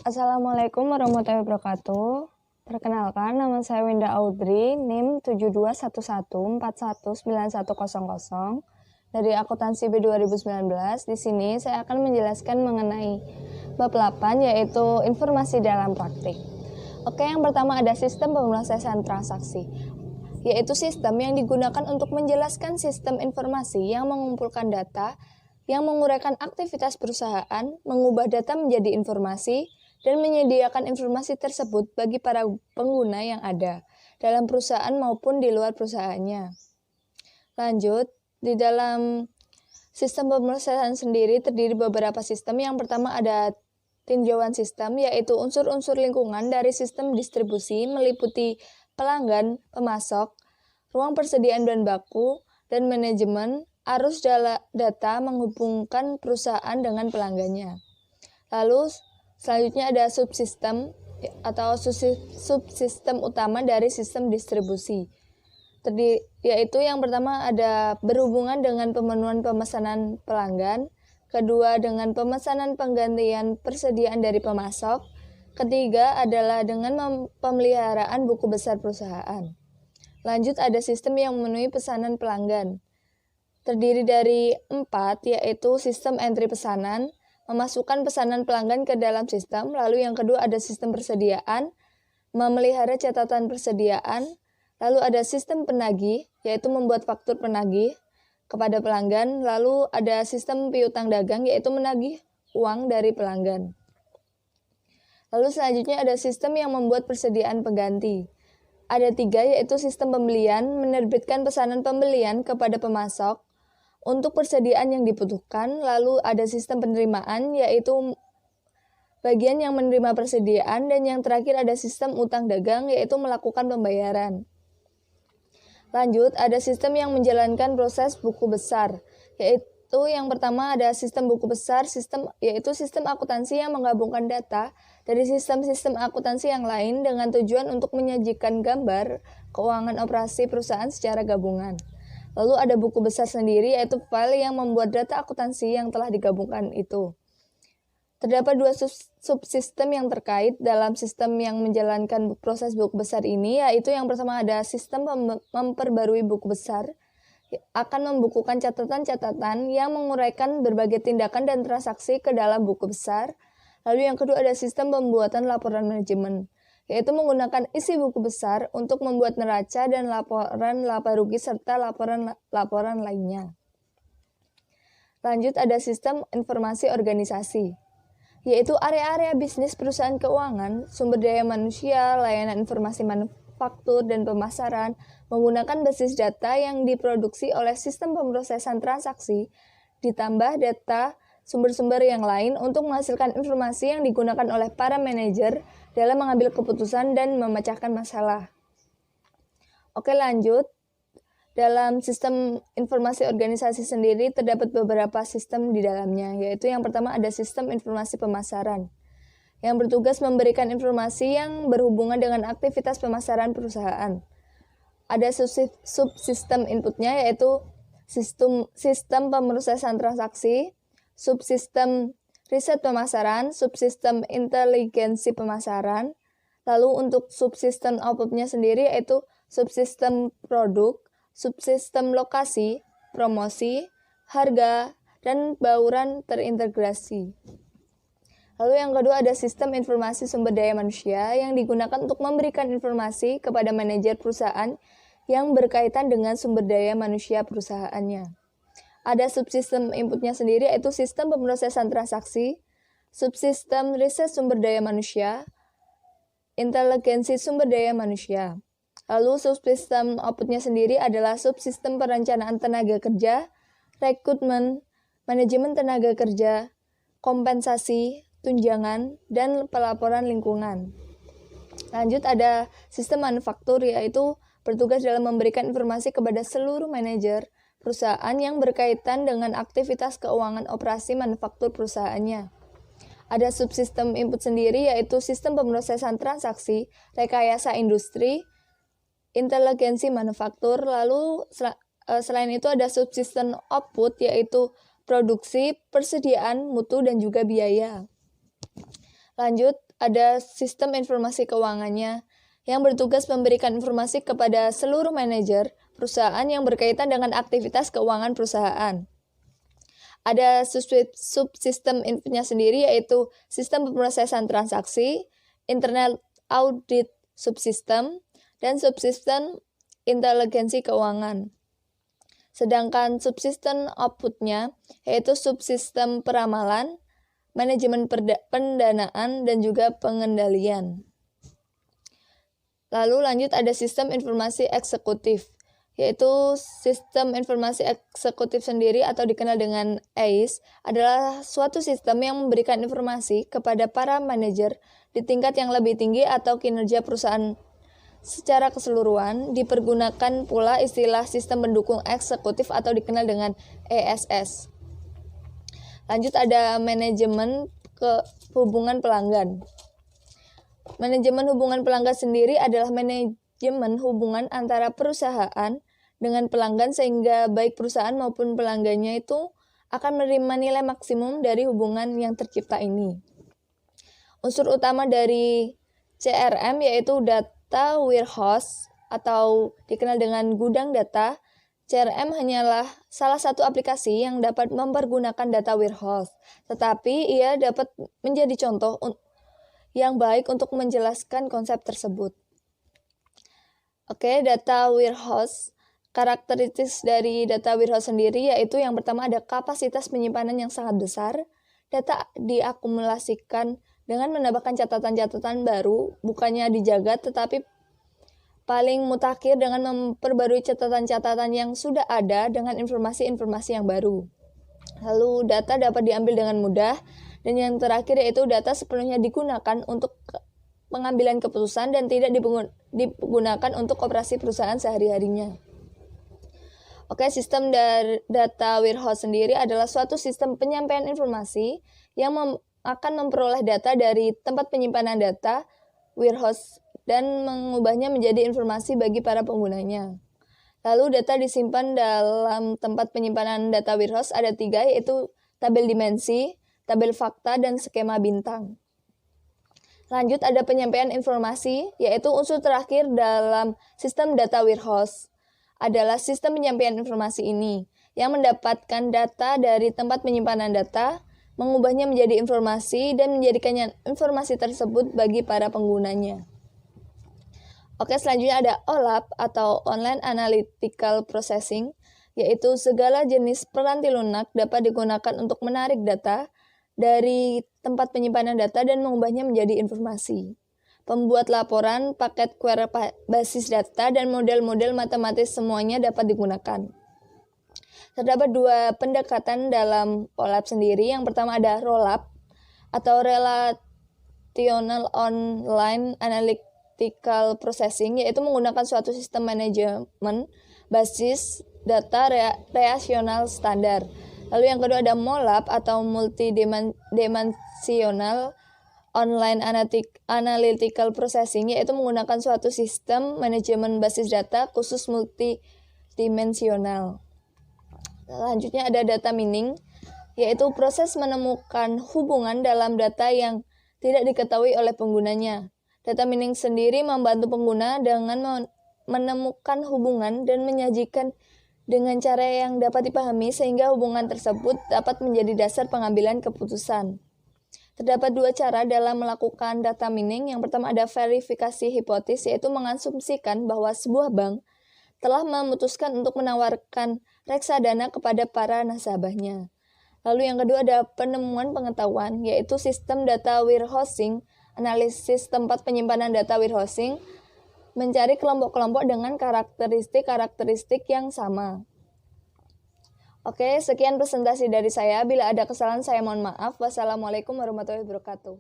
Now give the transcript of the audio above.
Assalamualaikum warahmatullahi wabarakatuh. Perkenalkan, nama saya Winda Audrey, NIM 7211419100 dari akuntansi B 2019. Di sini saya akan menjelaskan mengenai bab 8 yaitu informasi dalam praktik. Oke, yang pertama ada sistem pemrosesan transaksi, yaitu sistem yang digunakan untuk menjelaskan sistem informasi yang mengumpulkan data, yang menguraikan aktivitas perusahaan, mengubah data menjadi informasi, dan menyediakan informasi tersebut bagi para pengguna yang ada dalam perusahaan maupun di luar perusahaannya. Lanjut, di dalam sistem pemrosesan sendiri terdiri beberapa sistem. Yang pertama ada tinjauan sistem, yaitu unsur-unsur lingkungan dari sistem distribusi meliputi pelanggan, pemasok, ruang persediaan bahan baku, dan manajemen arus data menghubungkan perusahaan dengan pelanggannya. Lalu selanjutnya ada subsistem atau subsistem utama dari sistem distribusi. Yaitu yang pertama ada berhubungan dengan pemenuhan pemesanan pelanggan, kedua dengan pemesanan penggantian persediaan dari pemasok, ketiga adalah dengan pemeliharaan buku besar perusahaan. Lanjut ada sistem yang memenuhi pesanan pelanggan. Terdiri dari 4, yaitu sistem entry pesanan, memasukkan pesanan pelanggan ke dalam sistem. Lalu yang kedua ada sistem persediaan, memelihara catatan persediaan. Lalu ada sistem penagih, yaitu membuat faktur penagih kepada pelanggan. Lalu ada sistem piutang dagang, yaitu menagih uang dari pelanggan. Lalu selanjutnya ada sistem yang membuat persediaan pengganti. Ada 3, yaitu sistem pembelian, menerbitkan pesanan pembelian kepada pemasok untuk persediaan yang dibutuhkan. Lalu ada sistem penerimaan, yaitu bagian yang menerima persediaan. Dan yang terakhir ada sistem utang dagang, yaitu melakukan pembayaran. Lanjut, ada sistem yang menjalankan proses buku besar, yaitu yang pertama ada sistem buku besar, yaitu sistem akuntansi yang menggabungkan data dari sistem-sistem akuntansi yang lain dengan tujuan untuk menyajikan gambar keuangan operasi perusahaan secara gabungan. Lalu ada buku besar sendiri, yaitu file yang membuat data akuntansi yang telah digabungkan itu. Terdapat 2 subsistem yang terkait dalam sistem yang menjalankan proses buku besar ini, yaitu yang pertama ada sistem memperbarui buku besar, akan membukukan catatan-catatan yang menguraikan berbagai tindakan dan transaksi ke dalam buku besar. Lalu yang kedua ada sistem pembuatan laporan manajemen, yaitu menggunakan isi buku besar untuk membuat neraca dan laporan laba rugi serta laporan lainnya. Lanjut ada sistem informasi organisasi, yaitu area-area bisnis perusahaan keuangan, sumber daya manusia, layanan informasi manufaktur dan pemasaran menggunakan basis data yang diproduksi oleh sistem pemrosesan transaksi ditambah data sumber-sumber yang lain untuk menghasilkan informasi yang digunakan oleh para manajer dalam mengambil keputusan dan memecahkan masalah. Oke, lanjut. Dalam sistem informasi organisasi sendiri terdapat beberapa sistem di dalamnya, yaitu yang pertama ada sistem informasi pemasaran, yang bertugas memberikan informasi yang berhubungan dengan aktivitas pemasaran perusahaan. Ada subsistem inputnya, yaitu sistem pemrosesan transaksi, subsistem riset pemasaran, subsistem inteligensi pemasaran. Lalu untuk subsistem outputnya sendiri yaitu subsistem produk, subsistem lokasi, promosi, harga, dan bauran terintegrasi. Lalu yang kedua ada sistem informasi sumber daya manusia yang digunakan untuk memberikan informasi kepada manajer perusahaan yang berkaitan dengan sumber daya manusia perusahaannya. Ada subsistem inputnya sendiri yaitu sistem pemrosesan transaksi, subsistem riset sumber daya manusia, inteligensi sumber daya manusia. Lalu subsistem outputnya sendiri adalah subsistem perencanaan tenaga kerja, rekrutmen, manajemen tenaga kerja, kompensasi, tunjangan, dan pelaporan lingkungan. Lanjut ada sistem manufaktur, yaitu bertugas dalam memberikan informasi kepada seluruh manajer perusahaan yang berkaitan dengan aktivitas keuangan operasi manufaktur perusahaannya. Ada subsistem input sendiri, yaitu sistem pemrosesan transaksi, rekayasa industri, inteligensi manufaktur. Lalu selain itu ada subsistem output, yaitu produksi, persediaan, mutu, dan juga biaya. Lanjut, ada sistem informasi keuangannya yang bertugas memberikan informasi kepada seluruh manajer perusahaan yang berkaitan dengan aktivitas keuangan perusahaan. Ada subsistem infonya sendiri, yaitu sistem pemrosesan transaksi, internal audit subsistem, dan subsistem inteligensi keuangan. Sedangkan subsistem outputnya yaitu subsistem peramalan, manajemen pendanaan, dan juga pengendalian. Lalu lanjut ada sistem informasi eksekutif, yaitu sistem informasi eksekutif sendiri atau dikenal dengan AIS adalah suatu sistem yang memberikan informasi kepada para manajer di tingkat yang lebih tinggi atau kinerja perusahaan secara keseluruhan. Dipergunakan pula istilah sistem pendukung eksekutif atau dikenal dengan ESS. Lanjut ada manajemen hubungan pelanggan. Manajemen hubungan pelanggan sendiri adalah manajemen hubungan antara perusahaan dengan pelanggan sehingga baik perusahaan maupun pelanggannya itu akan menerima nilai maksimum dari hubungan yang tercipta ini. Unsur utama dari CRM yaitu data warehouse atau dikenal dengan gudang data. CRM hanyalah salah satu aplikasi yang dapat mempergunakan data warehouse, tetapi ia dapat menjadi contoh yang baik untuk menjelaskan konsep tersebut. Oke, data warehouse. Karakteristik dari data warehouse sendiri yaitu yang pertama ada kapasitas penyimpanan yang sangat besar. Data diakumulasikan dengan menambahkan catatan-catatan baru, bukannya dijaga tetapi paling mutakhir dengan memperbarui catatan-catatan yang sudah ada dengan informasi-informasi yang baru. Lalu data dapat diambil dengan mudah, dan yang terakhir yaitu data sepenuhnya digunakan untuk pengambilan keputusan dan tidak digunakan untuk operasi perusahaan sehari-harinya. Oke, sistem data warehouse sendiri adalah suatu sistem penyampaian informasi yang akan memperoleh data dari tempat penyimpanan data warehouse dan mengubahnya menjadi informasi bagi para penggunanya. Lalu data disimpan dalam tempat penyimpanan data warehouse ada 3, yaitu tabel dimensi, tabel fakta, dan skema bintang. Lanjut ada penyampaian informasi, yaitu unsur terakhir dalam sistem data warehouse adalah sistem penyampaian informasi ini yang mendapatkan data dari tempat penyimpanan data, mengubahnya menjadi informasi, dan menjadikannya informasi tersebut bagi para penggunanya. Oke, selanjutnya ada OLAP atau Online Analytical Processing, yaitu segala jenis peranti lunak dapat digunakan untuk menarik data dari tempat penyimpanan data dan mengubahnya menjadi informasi. Pembuat laporan, paket query basis data, dan model-model matematis semuanya dapat digunakan. Terdapat 2 pendekatan dalam OLAP sendiri. Yang pertama ada ROLAP atau Relational Online Analytical Processing, yaitu menggunakan suatu sistem manajemen basis data relasional standar. Lalu yang kedua ada MOLAP atau Multidimensional Online Analytical Processing, yaitu menggunakan suatu sistem manajemen basis data khusus multidimensional. Selanjutnya ada data mining, yaitu proses menemukan hubungan dalam data yang tidak diketahui oleh penggunanya. Data mining sendiri membantu pengguna dengan menemukan hubungan dan menyajikan dengan cara yang dapat dipahami sehingga hubungan tersebut dapat menjadi dasar pengambilan keputusan. Terdapat 2 cara dalam melakukan data mining. Yang pertama ada verifikasi hipotesis, yaitu mengasumsikan bahwa sebuah bank telah memutuskan untuk menawarkan reksadana kepada para nasabahnya. Lalu yang kedua ada penemuan pengetahuan, yaitu sistem data warehousing, analisis tempat penyimpanan data warehousing, mencari kelompok-kelompok dengan karakteristik yang sama. Oke, sekian presentasi dari saya. Bila ada kesalahan saya mohon maaf. Wassalamualaikum warahmatullahi wabarakatuh.